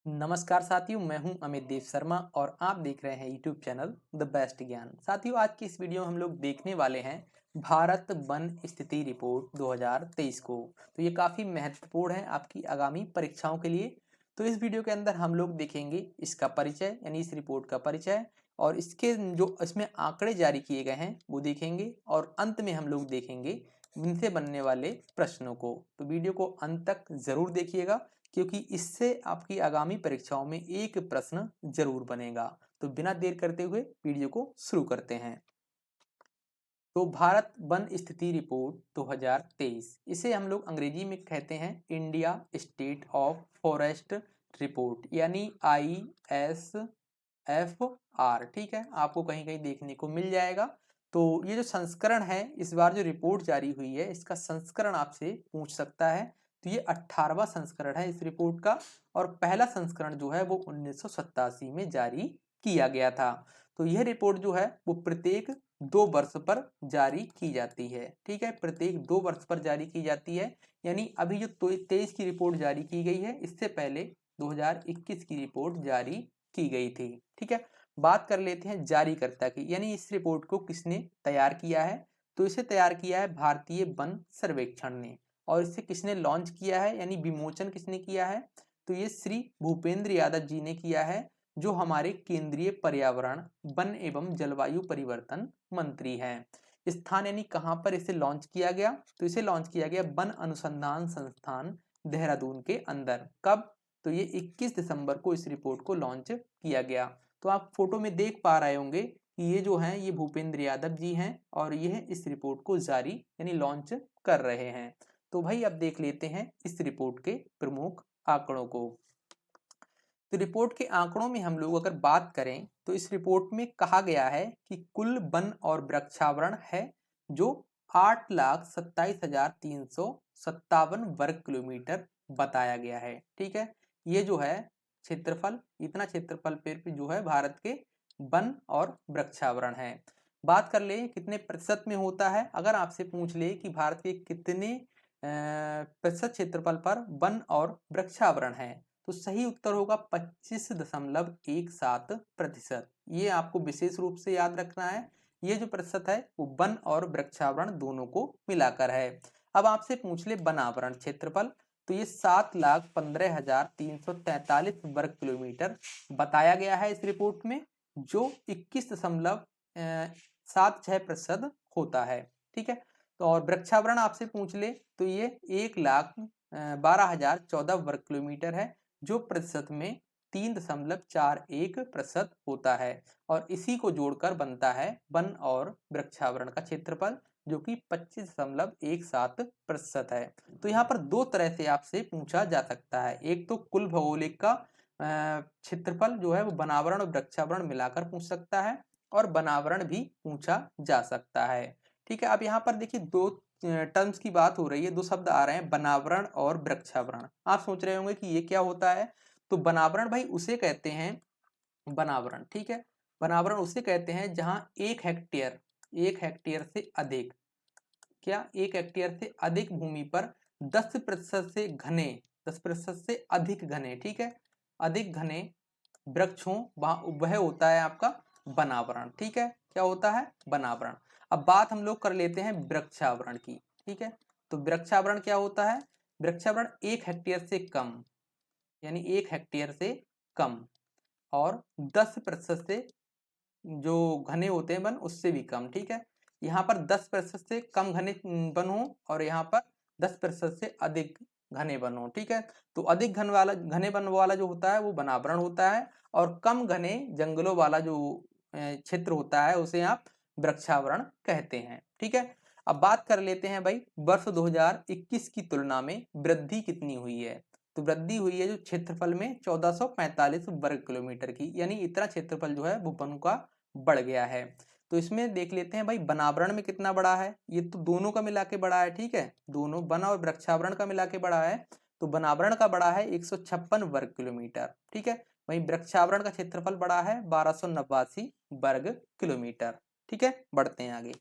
नमस्कार साथियों, मैं हूं अमित देव शर्मा और आप देख रहे हैं यूट्यूब चैनल द बेस्ट ज्ञान। साथियों, आज की इस वीडियो में हम लोग देखने वाले हैं भारत वन स्थिति रिपोर्ट 2023 को। तो ये काफ़ी महत्वपूर्ण है आपकी आगामी परीक्षाओं के लिए। तो इस वीडियो के अंदर हम लोग देखेंगे इसका परिचय, यानी इस रिपोर्ट का परिचय, और इसके जो इसमें आंकड़े जारी किए गए हैं वो देखेंगे, और अंत में हम लोग देखेंगे इनसे बनने वाले प्रश्नों को। तो वीडियो को अंत तक जरूर देखिएगा, क्योंकि इससे आपकी आगामी परीक्षाओं में एक प्रश्न जरूर बनेगा। तो बिना देर करते हुए वीडियो को शुरू करते हैं। तो भारत वन स्थिति रिपोर्ट 2023, इसे हम लोग अंग्रेजी में कहते हैं India state of forest report, यानी ISFR। ठीक है, आपको कहीं कहीं देखने को मिल जाएगा। तो ये जो संस्करण है, इस बार जो रिपोर्ट जारी हुई है, इसका संस्करण आपसे पूछ सकता है। तो ये 18वां संस्करण है इस रिपोर्ट का, और पहला संस्करण जो है वो 1987 में जारी किया गया था। तो यह रिपोर्ट जो है वो प्रत्येक 2 वर्ष पर जारी की जाती है। ठीक है, प्रत्येक 2 वर्ष पर जारी की जाती है। यानी अभी जो 23 की रिपोर्ट जारी की गई है, इससे पहले 2021 की रिपोर्ट जारी की गई थी। ठीक है, बात कर लेते हैं जारीकर्ता की, यानी इस रिपोर्ट को किसने तैयार किया है। तो इसे तैयार किया है भारतीय वन सर्वेक्षण ने। और इसे किसने लॉन्च किया है, यानी विमोचन किसने किया है। तो ये श्री भूपेंद्र यादव जी ने किया है, जो हमारे केंद्रीय पर्यावरण, वन एवं जलवायु परिवर्तन मंत्री हैं। स्थान यानी कहाँ पर इसे लॉन्च किया गया, तो इसे लॉन्च किया गया वन अनुसंधान संस्थान देहरादून के अंदर। कब, तो ये 21 दिसंबर को इस रिपोर्ट को लॉन्च किया गया। तो आप फोटो में देख पा रहे होंगे कि ये जो हैं ये भूपेंद्र यादव जी हैं, और ये इस रिपोर्ट को जारी यानी लॉन्च कर रहे हैं। तो भाई अब देख लेते हैं इस रिपोर्ट के प्रमुख आंकड़ों को। तो रिपोर्ट के आंकड़ों में हम लोग अगर बात करें, तो इस रिपोर्ट में कहा गया है कि कुल वन और वृक्षावरण है जो 8,27,357 वर्ग किलोमीटर बताया गया है। ठीक है, ये जो है क्षेत्रफल, इतना क्षेत्रफल पे जो है भारत के वन और वृक्षावरण है। बात कर ले कितने प्रतिशत में होता है, अगर आपसे पूछ ले कि भारत के कितने प्रतिशत क्षेत्रफल पर वन और वृक्षावरण है, तो सही उत्तर होगा 25.17%। ये आपको विशेष रूप से याद रखना है। ये जो प्रतिशत है वो वन और वृक्षावरण दोनों को मिलाकर है। अब आपसे पूछ ले वनावरण क्षेत्रफल, तो ये 7,15,343 वर्ग किलोमीटर बताया गया है इस रिपोर्ट में, जो 21.76% होता है। ठीक है, तो और वृक्षावरण आपसे पूछ ले, तो ये 1,12,014 वर्ग किलोमीटर है, जो प्रतिशत में 3.41% होता है। और इसी को जोड़कर बनता है वन और वृक्षावरण का क्षेत्रफल, जो कि 25.17% है। तो यहाँ पर दो तरह से आपसे पूछा जा सकता है। एक तो कुल भौगोलिक का क्षेत्रफल जो है वो वनावरण और वृक्षावरण मिलाकर पूछ सकता है, और वनावरण भी पूछा जा सकता है। ठीक है, अब यहाँ पर देखिए दो टर्म्स की बात हो रही है, दो शब्द आ रहे हैं, वनावरण और वृक्षावरण। आप सोच रहे होंगे कि ये क्या होता है। तो वनावरण भाई उसे कहते हैं, वनावरण, ठीक है, वनावरण उसे कहते हैं जहां 1 हेक्टेयर से अधिक, क्या 1 हेक्टेयर से अधिक भूमि पर 10% से घने, 10% से अधिक घने, ठीक है, अधिक घने वृक्ष हो, वह होता है आपका वनावरण। ठीक है, क्या होता है, वनावरण। अब बात हम लोग कर लेते हैं वृक्षावरण की। ठीक है, तो वृक्षावरण क्या होता है, वृक्षावरण 1 हेक्टेयर से कम, यानी 1 हेक्टेयर से कम, और 10% से जो घने होते हैं वन उससे भी कम। ठीक है, यहाँ पर 10% से कम घने वन हो, और यहाँ पर 10% से अधिक घने वन हो। ठीक है, तो अधिक घने वन वाला जो होता है वो वनावरण होता है, और कम घने जंगलों वाला जो क्षेत्र होता है उसे आप वृक्षावरण कहते हैं। ठीक है, अब बात कर लेते हैं भाई वर्ष 2021 की तुलना में वृद्धि कितनी हुई है। तो वृद्धि हुई है जो क्षेत्रफल में 1445 वर्ग किलोमीटर की, यानी इतना क्षेत्रफल जो है वो वन का बढ़ गया है। तो इसमें देख लेते हैं भाई वनावरण में कितना बड़ा है, ये तो दोनों का मिला के बड़ा है। ठीक है, दोनों वन और वृक्षावरण का मिला के बड़ा है। तो वनावरण का बड़ा है 156 वर्ग किलोमीटर। ठीक है, वहीं वृक्षावरण का क्षेत्रफल बड़ा है 1289 वर्ग किलोमीटर। ठीक है, बढ़ते हैं आगे।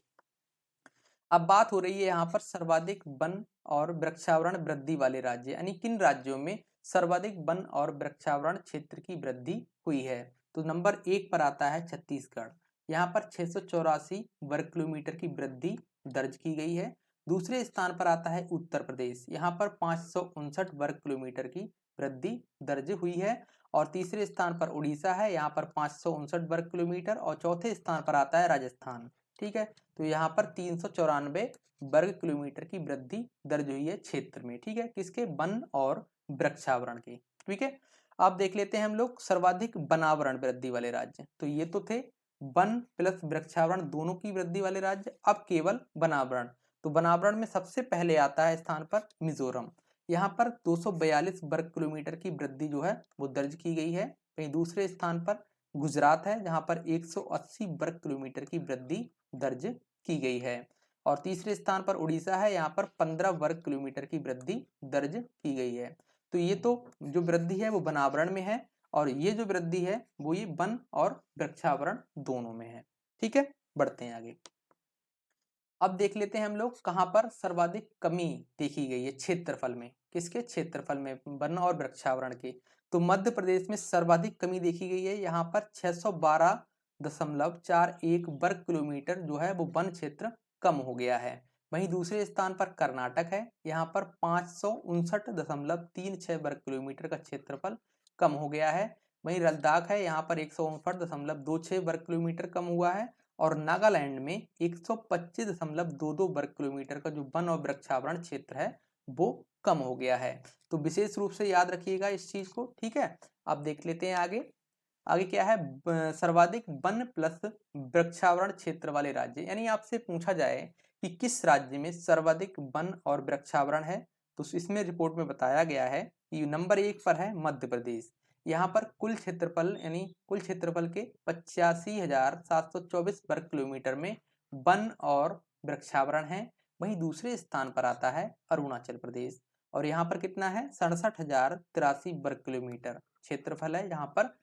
अब बात हो रही है यहाँ पर सर्वाधिक वन और वृक्षावरण वृद्धि वाले राज्य, यानी किन राज्यों में सर्वाधिक वन और वृक्षावरण क्षेत्र की वृद्धि हुई है? तो नंबर 1 पर आता है छत्तीसगढ़। यहाँ पर 684 वर्ग किलोमीटर की वृद्धि दर्ज की गई है। दूसरे स्थान पर आता है उत्तर प्रदेश, यहाँ पर 559 वर्ग किलोमीटर की वृद्धि दर्ज हुई है। और तीसरे स्थान पर उड़ीसा है, यहाँ पर 559 वर्ग किलोमीटर। और चौथे स्थान पर आता है राजस्थान। ठीक है, तो यहाँ पर 394 वर्ग किलोमीटर की वृद्धि दर्ज हुई है क्षेत्र में। ठीक है, किसके? वन और वृक्षावरण के। ठीक है, अब देख लेते हैं हम लोग सर्वाधिक वनावरण वृद्धि वाले राज्य। तो ये तो थे वन प्लस वृक्षावरण दोनों की वृद्धि वाले राज्य। अब केवल वनावरण, तो वनावरण में सबसे पहले आता है स्थान पर मिजोरम। यहाँ पर 242 वर्ग किलोमीटर की वृद्धि जो है वो दर्ज की गई है। वहीं दूसरे स्थान पर गुजरात है, जहाँ पर 180 वर्ग किलोमीटर की वृद्धि दर्ज की गई है। और तीसरे स्थान पर उड़ीसा है, यहाँ पर 15 वर्ग किलोमीटर की वृद्धि दर्ज की गई है। तो ये तो जो वृद्धि है वो वनावरण में है, और ये जो वृद्धि है वो ये वन और वृक्षावरण दोनों में है। ठीक है, बढ़ते हैं आगे। अब देख लेते हैं हम लोग कहाँ पर सर्वाधिक कमी देखी गई है क्षेत्रफल में। किसके? क्षेत्रफल में, वन और वृक्षावरण के। तो मध्य प्रदेश में सर्वाधिक कमी देखी गई है। यहाँ पर 612.41 वर्ग किलोमीटर जो है वो वन क्षेत्र कम हो गया है। वहीं दूसरे स्थान पर कर्नाटक है, यहाँ पर 559.36 वर्ग किलोमीटर का क्षेत्रफल कम हो गया है। वहीं लद्दाख है, यहाँ पर 159.26 वर्ग किलोमीटर कम हुआ है। और नागालैंड में 125.22 वर्ग किलोमीटर का जो वन और वृक्षावरण क्षेत्र है वो कम हो गया है। तो विशेष रूप से याद रखिएगा इस चीज को। ठीक है, अब देख लेते हैं आगे। आगे क्या है? सर्वाधिक वन प्लस वृक्षावरण क्षेत्र वाले राज्य। यानी आपसे पूछा जाए कि किस राज्य में सर्वाधिक वन और वृक्षावरण है, तो इसमें रिपोर्ट में बताया गया है कि नंबर 1 पर है मध्य प्रदेश। यहाँ पर कुल क्षेत्रफल यानी कुल क्षेत्रफल के 85,724 वर्ग किलोमीटर में वन और वृक्षावरण है। वहीं दूसरे स्थान पर आता है अरुणाचल प्रदेश, और यहाँ पर कितना है? 67,083 वर्ग किलोमीटर क्षेत्रफल है, यहाँ पर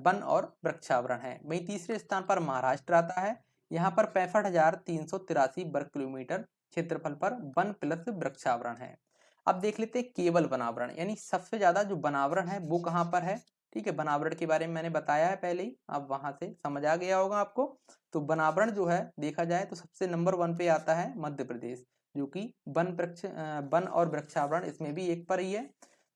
वन और वृक्षावरण है। वहीं तीसरे स्थान पर महाराष्ट्र आता है, यहाँ पर 65,383 वर्ग किलोमीटर क्षेत्रफल पर वन प्लस वृक्षावरण है। अब देख लेते हैं केवल वनावरण, यानी सबसे ज्यादा जो वनावरण है वो कहाँ पर है। ठीक है, वनावरण के बारे में मैंने बताया है पहले ही, अब वहां से समझ आ गया होगा आपको। तो वनावरण जो है देखा जाए तो सबसे नंबर 1 पे आता है मध्य प्रदेश, जो कि वन और वृक्षावरण इसमें भी 1 पर ही है।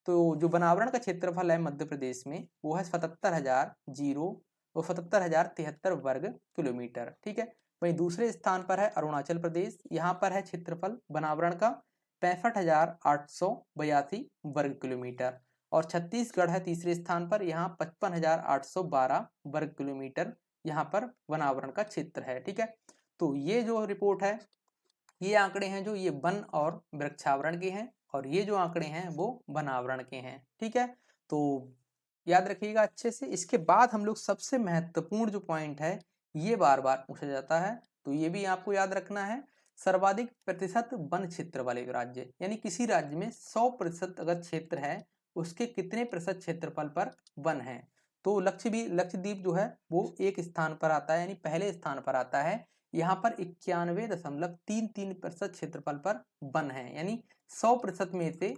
तो जो वनावरण का क्षेत्रफल है मध्य प्रदेश में वो है 77,073 वर्ग किलोमीटर। ठीक है, वहीं दूसरे स्थान पर है अरुणाचल प्रदेश, यहाँ पर है क्षेत्रफल वनावरण का 65,882 वर्ग किलोमीटर। और छत्तीसगढ़ है तीसरे स्थान पर, यहाँ 55,812 वर्ग किलोमीटर यहाँ पर वनावरण का क्षेत्र है। ठीक है, तो ये जो रिपोर्ट है, ये आंकड़े हैं जो ये वन और वृक्षावरण के हैं, और ये जो आंकड़े हैं वो वनावरण के हैं। ठीक है, तो याद रखिएगा अच्छे से। इसके बाद हम लोग सबसे महत्वपूर्ण जो पॉइंट है ये बार बार पूछा जाता है, तो ये भी आपको याद रखना है। सर्वाधिक प्रतिशत वन क्षेत्र वाले राज्य, यानी किसी राज्य में 100% अगर क्षेत्र है उसके कितने प्रतिशत क्षेत्रफल पर वन है। तो लक्षद्वीप जो है वो एक स्थान पर आता है, यानी पहले स्थान पर आता है। यहाँ पर 91.33% क्षेत्रफल पर वन है, यानी 100% में से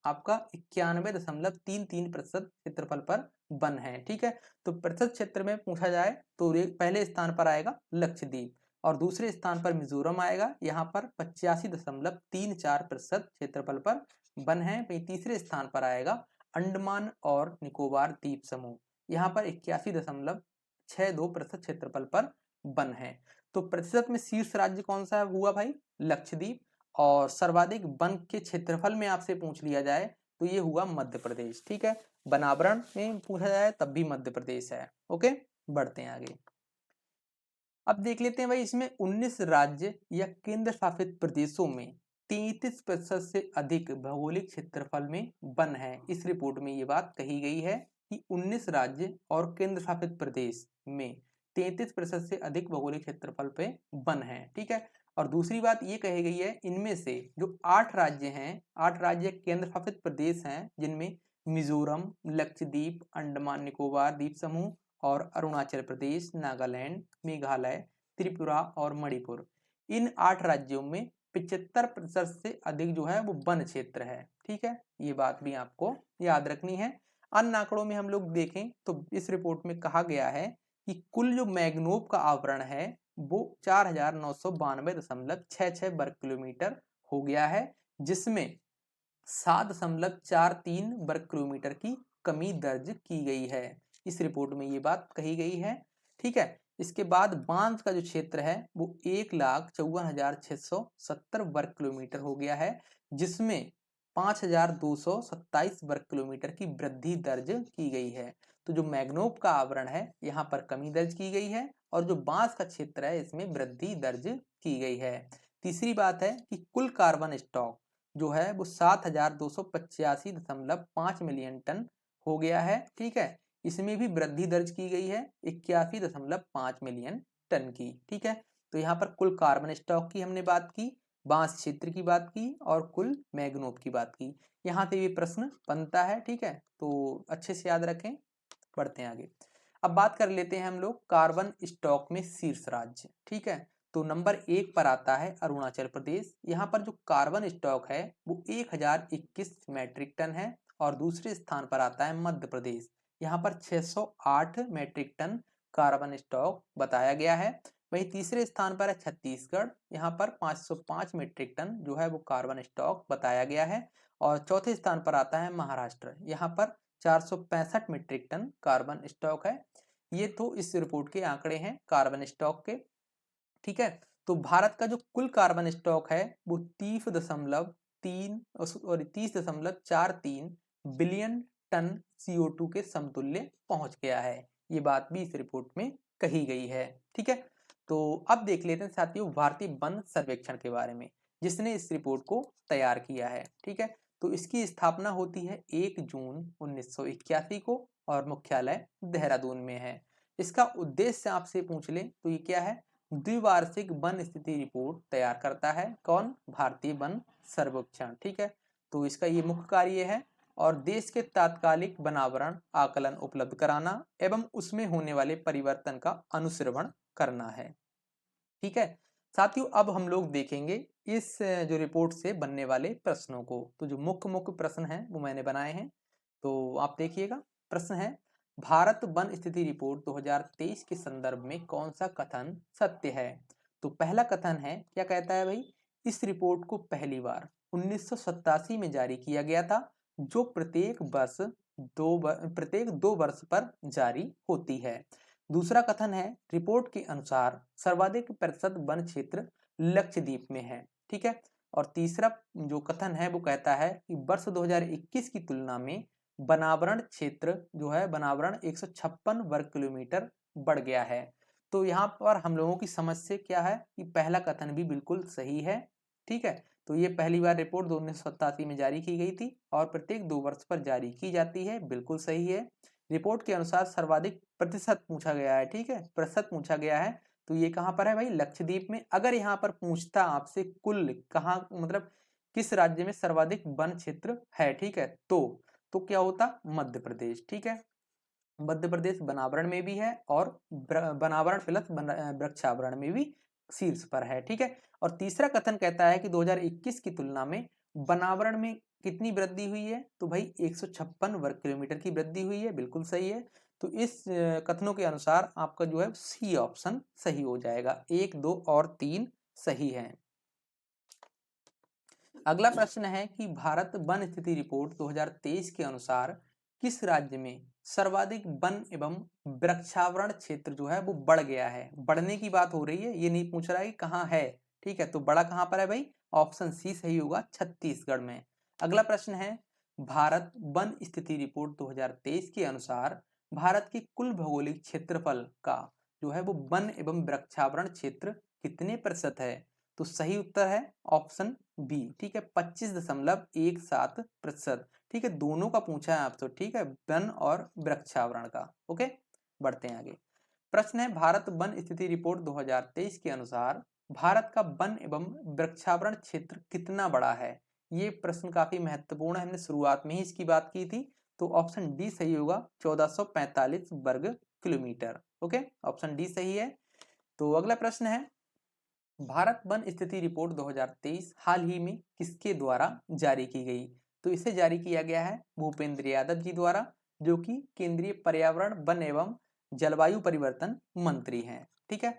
आपका 91.33% क्षेत्रफल पर वन है। ठीक है, तो प्रतिशत क्षेत्र में पूछा जाए तो पहले स्थान पर आएगा लक्षद्वीप, और दूसरे स्थान पर मिजोरम आएगा, यहाँ पर 85.34% क्षेत्रफल पर वन है। वहीं तीसरे स्थान पर आएगा अंडमान और निकोबार द्वीप समूह, यहाँ पर 81.62% क्षेत्रफल पर वन है। तो प्रतिशत में शीर्ष राज्य कौन सा हुआ भाई? लक्षद्वीप। और सर्वाधिक वन के क्षेत्रफल में आपसे पूछ लिया जाए तो ये हुआ मध्य प्रदेश। ठीक है, वनावरण में पूछा जाए तब भी मध्य प्रदेश है। ओके, बढ़ते हैं आगे। अब देख लेते हैं भाई, इसमें 19 राज्य या केंद्र शासित प्रदेशों में 33% से अधिक भौगोलिक क्षेत्रफल में वन है। इस रिपोर्ट में ये बात कही गई है कि 19 राज्य और केंद्र शासित प्रदेश में 33% से अधिक भौगोलिक क्षेत्रफल पे वन है। ठीक है, और दूसरी बात ये कही गई है इनमें से जो 8 राज्य हैं, 8 राज्य केंद्र शासित प्रदेश हैं, जिनमें मिजोरम, लक्षद्वीप, अंडमान निकोबार द्वीप समूह और अरुणाचल प्रदेश, नागालैंड, मेघालय, त्रिपुरा और मणिपुर, इन 8 राज्यों में 75% से अधिक जो है वो वन क्षेत्र है। ठीक है, ये बात भी आपको याद रखनी है। अन्य आंकड़ों में हम लोग देखें तो इस रिपोर्ट में कहा गया है कि कुल जो मैंगनीज का आवरण है वो 4992.66 वर्ग किलोमीटर हो गया है, जिसमें 7.43 वर्ग किलोमीटर की कमी दर्ज की गई है। इस रिपोर्ट में ये बात कही गई है। ठीक है, इसके बाद बांस का जो क्षेत्र है वो 1,54,670 वर्ग किलोमीटर हो गया है, जिसमें 5,227 वर्ग किलोमीटर की वृद्धि दर्ज की गई है। तो जो मैंगनीज का आवरण है यहाँ पर कमी दर्ज की गई है और जो बांस का क्षेत्र है इसमें वृद्धि दर्ज की गई है। तीसरी बात है कि कुल कार्बन स्टॉक जो है वो 7,285.5 मिलियन टन हो गया है। ठीक है, इसमें भी वृद्धि दर्ज की गई है 81.5 मिलियन टन की। ठीक है, तो यहाँ पर कुल कार्बन स्टॉक की हमने बात की, बांस क्षेत्र की बात की और कुल मैंगनीज की बात की। यहाँ से ये प्रश्न बनता है। ठीक है, तो अच्छे से याद रखें। बढ़ते हैं आगे। अब बात कर लेते हैं हम लोग कार्बन स्टॉक में शीर्ष राज्य। ठीक है, तो नंबर 1 पर आता है अरुणाचल प्रदेश। यहाँ पर जो कार्बन स्टॉक है वो 1021 मैट्रिक टन है। और दूसरे स्थान पर आता है मध्य प्रदेश, यहाँ पर 608 मैट्रिक टन कार्बन स्टॉक बताया गया है। वहीं तीसरे स्थान पर है छत्तीसगढ़, यहाँ पर 505 मीट्रिक टन जो है वो कार्बन स्टॉक बताया गया है। और चौथे स्थान पर आता है महाराष्ट्र, यहाँ पर 465 मीट्रिक टन कार्बन स्टॉक है। ये तो इस रिपोर्ट के आंकड़े हैं कार्बन स्टॉक के। ठीक है, तो भारत का जो कुल कार्बन स्टॉक है वो 30.43 बिलियन टन CO2 के समतुल्य पहुंच गया है। ये बात भी इस रिपोर्ट में कही गई है। ठीक है, तो अब देख लेते हैं साथियों भारतीय वन सर्वेक्षण के बारे में, जिसने इस रिपोर्ट को तैयार किया है। ठीक है, तो इसकी स्थापना होती है 1 जून 1981 को और मुख्यालय देहरादून में है। इसका उद्देश्य आपसे पूछ ले तो ये क्या है, द्विवार्षिक वन स्थिति रिपोर्ट तैयार करता है। कौन? भारतीय वन सर्वेक्षण। ठीक है, तो इसका ये मुख्य कार्य है और देश के तात्कालिक वनावरण आकलन उपलब्ध कराना एवं उसमें होने वाले परिवर्तन का अनुश्रवण करना है। ठीक है साथियों, अब हम लोग देखेंगे इस जो रिपोर्ट से बनने वाले प्रश्नों को। तो जो मुख्य प्रश्न हैं वो मैंने बनाए हैं, तो आप देखिएगा। प्रश्न है, भारत वन स्थिति रिपोर्ट 2023 के संदर्भ में कौन सा कथन सत्य है? तो पहला कथन है, क्या कहता है भाई, इस रिपोर्ट को पहली बार 1987 में जारी किया गया था, जो प्रत्येक 2 वर्ष पर जारी होती है। दूसरा कथन है, रिपोर्ट के अनुसार सर्वाधिक प्रतिशत वन क्षेत्र लक्षद्वीप में है। ठीक है, और तीसरा जो कथन है वो कहता है कि वर्ष 2021 की तुलना में वनावरण क्षेत्र जो है वनावरण 156 वर्ग किलोमीटर बढ़ गया है। तो यहाँ पर हम लोगों की समझ से क्या है कि पहला कथन भी बिल्कुल सही है। ठीक है, तो ये पहली बार रिपोर्ट 1987 में जारी की गई थी और प्रत्येक 2 वर्ष पर जारी की जाती है, बिल्कुल सही है। रिपोर्ट के अनुसार सर्वाधिक प्रतिशत पूछा गया है। ठीक है, प्रतिशत पूछा गया है, तो ये कहाँ पर है भाई, लक्षद्वीप में। अगर यहाँ पर पूछता आपसे कुल कहाँ, मतलब किस राज्य में सर्वाधिक वन क्षेत्र है, ठीक है, तो क्या होता, मध्य प्रदेश। ठीक है, मध्य प्रदेश वनावरण में भी है और वनावरण प्लस वृक्षावरण में भी शीर्ष पर है। ठीक है, और तीसरा कथन कहता है कि 2021 की तुलना में वनावरण में कितनी वृद्धि हुई है, तो भाई 156 वर्ग किलोमीटर की वृद्धि हुई है, बिल्कुल सही है। तो इस कथनों के अनुसार आपका जो है सी ऑप्शन सही हो जाएगा, 1, 2 और 3 सही है। अगला प्रश्न है कि भारत वन स्थिति रिपोर्ट 2023 के अनुसार किस राज्य में सर्वाधिक वन एवं वृक्षावरण क्षेत्र जो है वो बढ़ गया है? बढ़ने की बात हो रही है, ये नहीं पूछ रहा है कि कहाँ है। ठीक है, तो बड़ा कहाँ पर है भाई, ऑप्शन सी सही होगा, छत्तीसगढ़ में। अगला प्रश्न है, भारत वन स्थिति रिपोर्ट 2023 के अनुसार भारत के कुल भौगोलिक क्षेत्रफल का जो है वो वन एवं वृक्षावरण क्षेत्र कितने प्रतिशत है? तो सही उत्तर है ऑप्शन बी। ठीक है, 25.17%। ठीक है, दोनों का पूछा है आपसे। ठीक है, वन और वृक्षावरण का। ओके, बढ़ते हैं आगे। प्रश्न है, भारत वन स्थिति रिपोर्ट 2023 के अनुसार भारत का वन एवं वृक्षावरण क्षेत्र कितना बड़ा है? ये प्रश्न काफी महत्वपूर्ण है, हमने शुरुआत में ही इसकी बात की थी। तो ऑप्शन डी सही होगा, 1445 वर्ग किलोमीटर। ओके, ऑप्शन डी सही है। तो अगला प्रश्न है, भारत वन स्थिति रिपोर्ट 2023 हाल ही में किसके द्वारा जारी की गई? तो इसे जारी किया गया है भूपेंद्र यादव जी द्वारा, जो कि केंद्रीय पर्यावरण, वन एवं जलवायु परिवर्तन मंत्री हैं। ठीक है,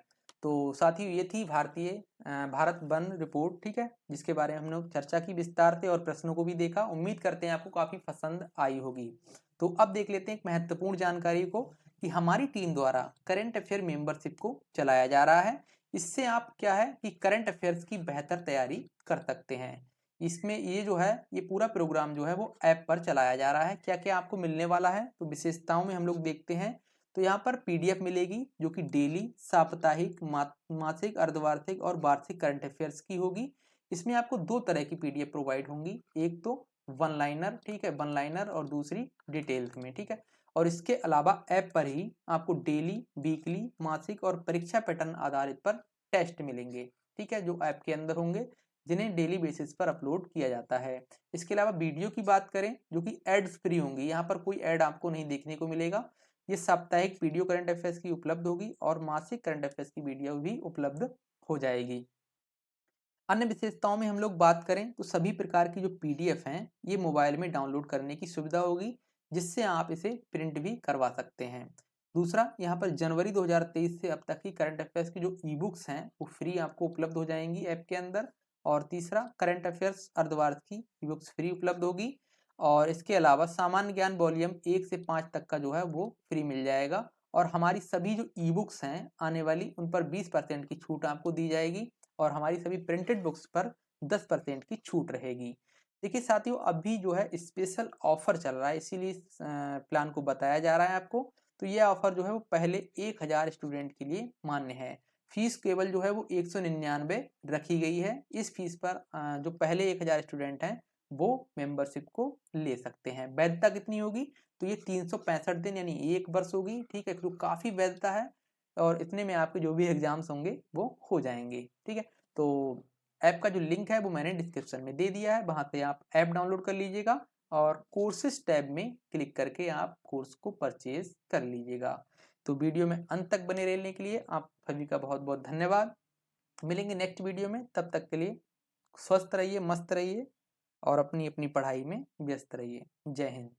तो साथियों ये थी भारत वन रिपोर्ट, ठीक है, जिसके बारे में हम लोग चर्चा की विस्तार से और प्रश्नों को भी देखा। उम्मीद करते हैं आपको काफी पसंद आई होगी। तो अब देख लेते हैं एक महत्वपूर्ण जानकारी को कि हमारी टीम द्वारा करंट अफेयर मेंबरशिप को चलाया जा रहा है। इससे आप क्या है कि करंट अफेयर्स की बेहतर तैयारी कर सकते हैं। इसमें ये जो है ये पूरा प्रोग्राम जो है वो ऐप पर चलाया जा रहा है। क्या क्या आपको मिलने वाला है, तो विशेषताओं में हम लोग देखते हैं। तो यहाँ पर पीडीएफ मिलेगी जो कि डेली, साप्ताहिक, मासिक, अर्धवार्षिक और वार्षिक करंट अफेयर्स की होगी। इसमें आपको दो तरह की पीडीएफ प्रोवाइड होंगी, एक तो वन लाइनर, ठीक है, वन लाइनर, और दूसरी डिटेल्स में, ठीक है। और इसके अलावा ऐप पर ही आपको डेली, वीकली, मासिक और परीक्षा पैटर्न आधारित पर टेस्ट मिलेंगे, ठीक है, जो ऐप के अंदर होंगे, जिन्हें डेली बेसिस पर अपलोड किया जाता है। इसके अलावा वीडियो की बात करें जो कि एड्स फ्री होंगी, यहाँ पर कोई ऐड आपको नहीं देखने को मिलेगा। ये साप्ताहिक वीडियो करंट अफेयर्स की उपलब्ध होगी और मासिक करंट अफेयर्स की वीडियो भी उपलब्ध हो जाएगी। अन्य विशेषताओं में हम लोग बात करें तो सभी प्रकार की जो पीडीएफ हैं ये मोबाइल में डाउनलोड करने की सुविधा होगी, जिससे आप इसे प्रिंट भी करवा सकते हैं। दूसरा, यहाँ पर जनवरी 2023 से अब तक की करंट अफेयर्स की जो ई बुक्स हैं वो फ्री आपको उपलब्ध हो जाएंगी ऐप के अंदर। और तीसरा, करंट अफेयर्स अर्धवार्षिक की ई बुक्स फ्री उपलब्ध होगी। और इसके अलावा सामान्य ज्ञान वॉल्यूम 1 से 5 तक का जो है वो फ्री मिल जाएगा। और हमारी सभी जो ई बुक्स हैं आने वाली, उन पर 20% की छूट आपको दी जाएगी और हमारी सभी प्रिंटेड बुक्स पर 10% की छूट रहेगी। देखिए साथियों, अभी जो है स्पेशल ऑफर चल रहा है, इसीलिए इस प्लान को बताया जा रहा है आपको। तो ये ऑफर जो है वो पहले 1000 स्टूडेंट के लिए मान्य है। फीस केवल जो है वो 199 रखी गई है। इस फीस पर जो पहले 1000 स्टूडेंट हैं वो मेंबरशिप को ले सकते हैं। वैधता कितनी होगी, तो ये 365 दिन यानी 1 वर्ष होगी, ठीक है, तो काफ़ी वैधता है। और इतने में आपके जो भी एग्जाम्स होंगे वो हो जाएंगे, ठीक है। तो ऐप का जो लिंक है वो मैंने डिस्क्रिप्शन में दे दिया है, वहां से आप ऐप डाउनलोड कर लीजिएगा और कोर्सेज टैब में क्लिक करके आप कोर्स को परचेज कर लीजिएगा। तो वीडियो में अंत तक बने रहने के लिए आप सभी का बहुत बहुत धन्यवाद। मिलेंगे नेक्स्ट वीडियो में, तब तक के लिए स्वस्थ रहिए, मस्त रहिए और अपनी अपनी पढ़ाई में व्यस्त रहिए। जय हिंद।